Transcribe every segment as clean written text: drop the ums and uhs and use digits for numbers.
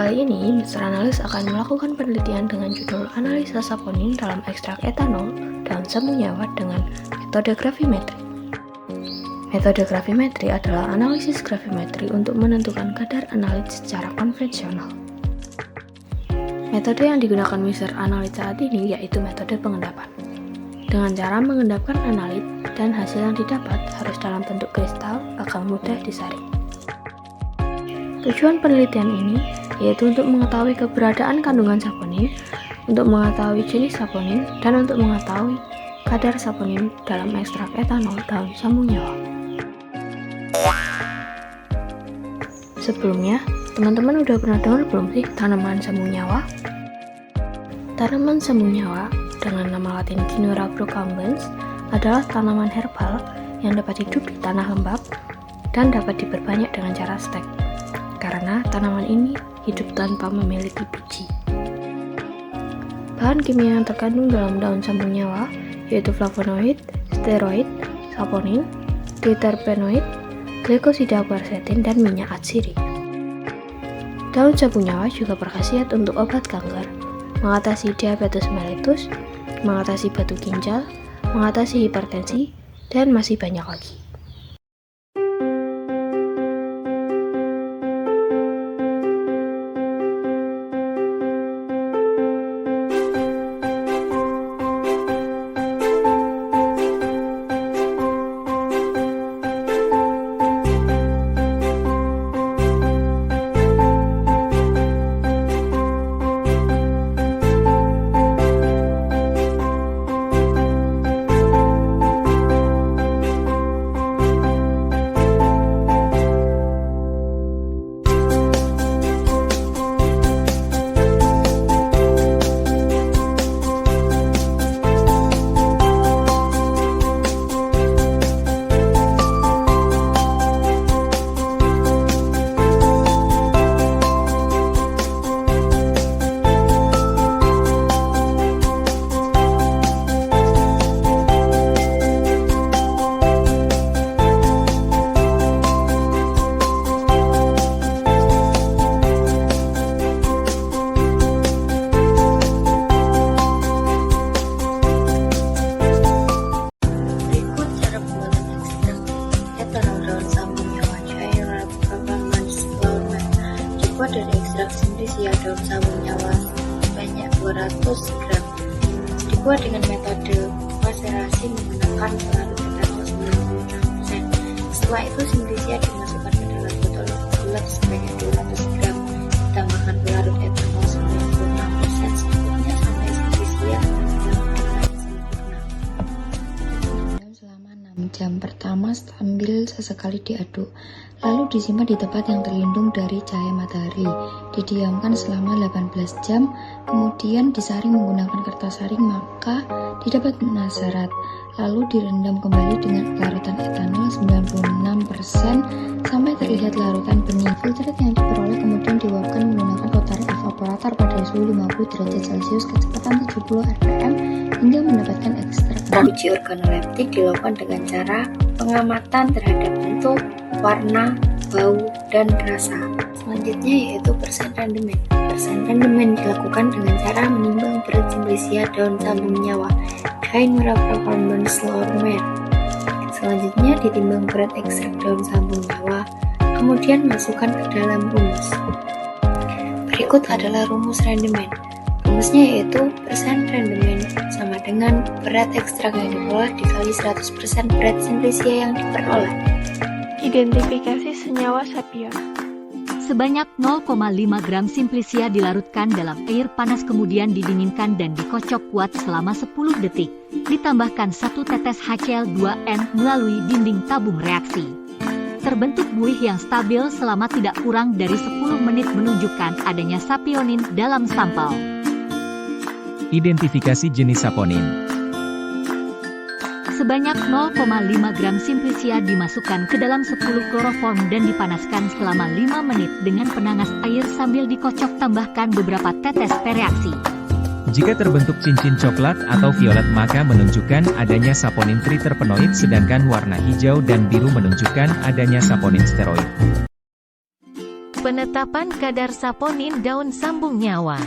kali ini, Mr. Analis akan melakukan penelitian dengan judul Analisa Saponin dalam ekstrak etanol daun semu nyawa dengan metode gravimetri. Metode gravimetri adalah analisis gravimetri untuk menentukan kadar analit secara konvensional. Metode yang digunakan Mr. Analis saat ini yaitu metode pengendapan. Dengan cara mengendapkan analit dan hasil yang didapat harus dalam bentuk kristal agar mudah disaring. Tujuan penelitian ini yaitu untuk mengetahui keberadaan kandungan saponin, untuk mengetahui jenis saponin, dan untuk mengetahui kadar saponin dalam ekstrak etanol daun semu nyawa. Sebelumnya, teman-teman udah pernah dengar belum sih tanaman semu nyawa? Tanaman semu nyawa dengan nama latin Kynora procumbens adalah tanaman herbal yang dapat hidup di tanah lembab dan dapat diperbanyak dengan cara stek. Karena tanaman ini hidup tanpa memiliki biji. Bahan kimia yang terkandung dalam daun semu nyawa yaitu flavonoid, steroid, saponin, diterpenoid, glikosida quercetin, dan minyak atsiri. Daun semu nyawa juga berkhasiat untuk obat kanker, mengatasi diabetes mellitus, mengatasi batu ginjal, mengatasi hipertensi, dan masih banyak lagi. Dari ekstrak simplisia daun semu nyawa sebanyak 200 gram dibuat dengan metode maserasi menggunakan pelarut etanol 96%. Setelah itu simplisia dimasukkan ke dalam botol bulat sebanyak 200 gram ditambahkan pelarut etanol 96% selanjutnya sampai simplisia dengan sempurna. Selama 6 jam pertama sambil sesekali diaduk, lalu disimpan di tempat yang terlindung dari cahaya matahari. Didiamkan selama 18 jam, kemudian disaring menggunakan kertas saring, maka didapat nasarat. Lalu direndam kembali dengan larutan etanol 96% sampai terlihat larutan bening. Filtrat yang diperoleh kemudian diuapkan menggunakan rotarik evaporator pada suhu 50 derajat Celcius kecepatan 70 rpm hingga mendapatkan ekstrak. Uji organoleptik dilakukan dengan cara pengamatan terhadap bentuk, warna, bau, dan rasa. Selanjutnya yaitu persen rendemen. Persen rendemen dilakukan dengan cara menimbang berat simplisia daun semu nyawa Kynora procumbens Lormer. Selanjutnya ditimbang berat ekstrak daun semu nyawa, kemudian masukkan ke dalam rumus. Berikut adalah rumus rendemen. Rumusnya yaitu persen rendemen sama dengan berat ekstrak yang diperoleh dikali 100% berat simplisia yang diperoleh. Identifikasi senyawa sapion. Sebanyak 0,5 gram simplisia dilarutkan dalam air panas kemudian didinginkan dan dikocok kuat selama 10 detik. Ditambahkan 1 tetes HCl2n melalui dinding tabung reaksi. Terbentuk buih yang stabil selama tidak kurang dari 10 menit menunjukkan adanya sapionin dalam sampel. Identifikasi jenis saponin. Sebanyak 0,5 gram simplisia dimasukkan ke dalam 10 kloroform dan dipanaskan selama 5 menit dengan penangas air sambil dikocok, tambahkan beberapa tetes reaksi. Jika terbentuk cincin coklat atau violet maka menunjukkan adanya saponin triterpenoid, sedangkan warna hijau dan biru menunjukkan adanya saponin steroid. Penetapan kadar saponin daun sambung nyawa.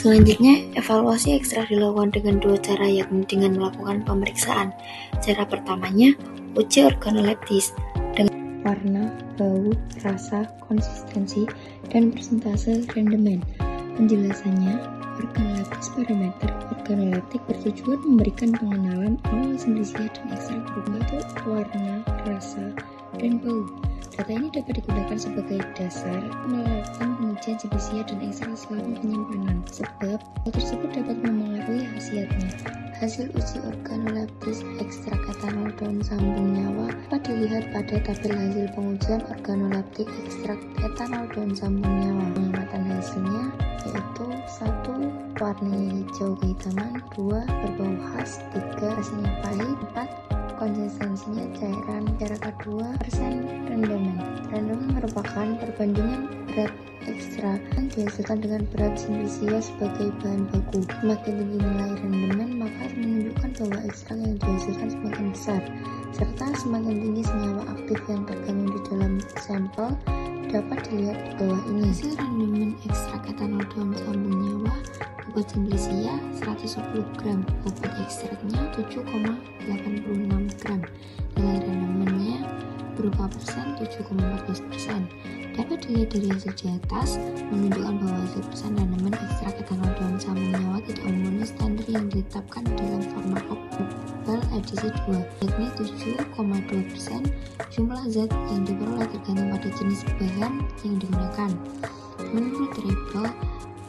Selanjutnya, evaluasi ekstrak dilakukan dengan dua cara, yakni dengan melakukan pemeriksaan. Cara pertamanya, uji organoleptis dengan warna, bau, rasa, konsistensi, dan persentase rendemen. Penjelasannya, organoleptis parameter organoleptik bertujuan memberikan pengenalan awal simplisia dan ekstrak berbentuk warna, rasa, dan bau. Data ini dapat digunakan sebagai dasar melakukan pengujian simplisia dan ekstrak selama penyimpanan, sebab hal tersebut dapat memengaruhi khasiatnya. Hasil uji organoleptis ekstrak etanol daun sambung nyawa dapat dilihat pada tabel hasil pengujian organoleptik ekstrak etanol daun sambung nyawa. Pengamatan hasilnya yaitu 1. Warnanya hijau kehitaman, 2. Berbau khas, 3. Rasanya pahit, 4. Konsistensinya cairan. Cara kedua, persen rendemen. Rendemen merupakan perbandingan berat ekstrak yang dihasilkan dengan berat simplisia sebagai bahan baku. Semakin tinggi nilai rendemen, maka menunjukkan bahwa ekstrak yang dihasilkan semakin besar, serta semakin tinggi senyawa aktif yang terkandung di dalam sampel dapat dilihat di bawah ini. Hasil rendemen ekstrak etanol daun sambung nyawa, bobot simplisia 110 gram, bobot ekstraknya 7,86 gram. Nilai rendemennya berupa persen 7,14%. Dapat dilihat dari hasil di atas, menunjukkan bahwa hasil persen rendemen ekstrak etanol daun sambung nyawa tidak memenuhi standar yang ditetapkan dalam Farmakopoeia edisi 2, yakni 7,2%. Jumlah zat yang diperoleh tergantung pada jenis bahan yang digunakan. Menurut Rebel,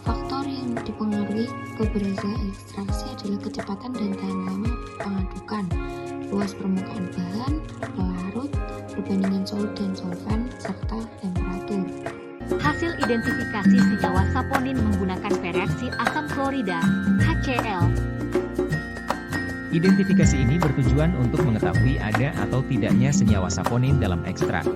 faktor yang dipengaruhi keberhasilan ekstraksi adalah kecepatan dan tahan lama pengadukan, luas permukaan bahan, pelarut, perbandingan solid dan solvent, serta temperatur. Hasil identifikasi senyawa saponin menggunakan reaksi asam klorida, HCl. Identifikasi ini bertujuan untuk mengetahui ada atau tidaknya senyawa saponin dalam ekstrak.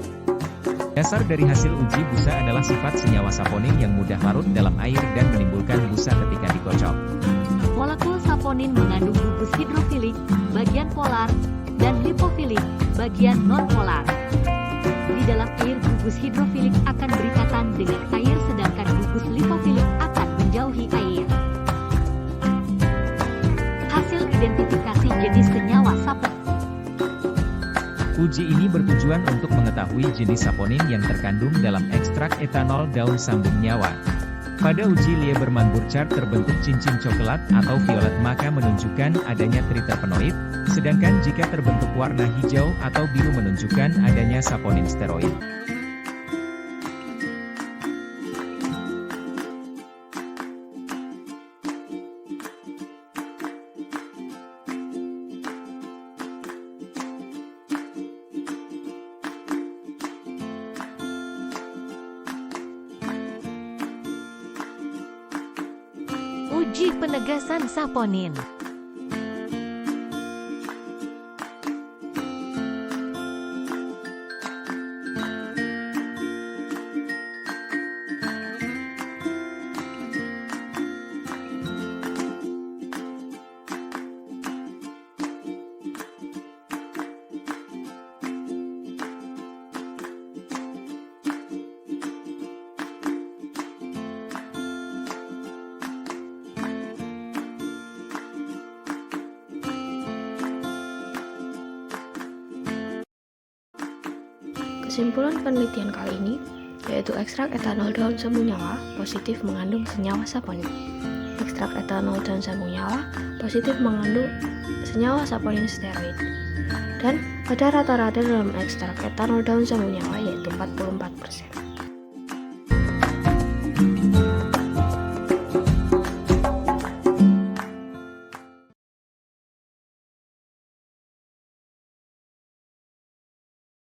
Dasar dari hasil uji busa adalah sifat senyawa saponin yang mudah larut dalam air dan menimbulkan busa ketika dikocok. Molekul saponin mengandung gugus hidrofilik, bagian polar, dan lipofilik, bagian non-polar. Di dalam air, gugus hidrofilik akan berikatan dengan air, sedangkan gugus lipofilik akan menjauhi air. Hasil identifikasi jenis senyawa saponin. Uji ini bertujuan untuk mengetahui jenis saponin yang terkandung dalam ekstrak etanol daun sambung nyawa. Pada uji Lieberman-Burchard terbentuk cincin coklat atau violet maka menunjukkan adanya triterpenoid, sedangkan jika terbentuk warna hijau atau biru menunjukkan adanya saponin steroid. Uji penegasan saponin. Kesimpulan penelitian kali ini yaitu ekstrak etanol daun sambung nyawa positif mengandung senyawa saponin. Ekstrak etanol daun sambung nyawa positif mengandung senyawa saponin steroid. Dan pada rata-rata dalam ekstrak etanol daun sambung nyawa yaitu 44%.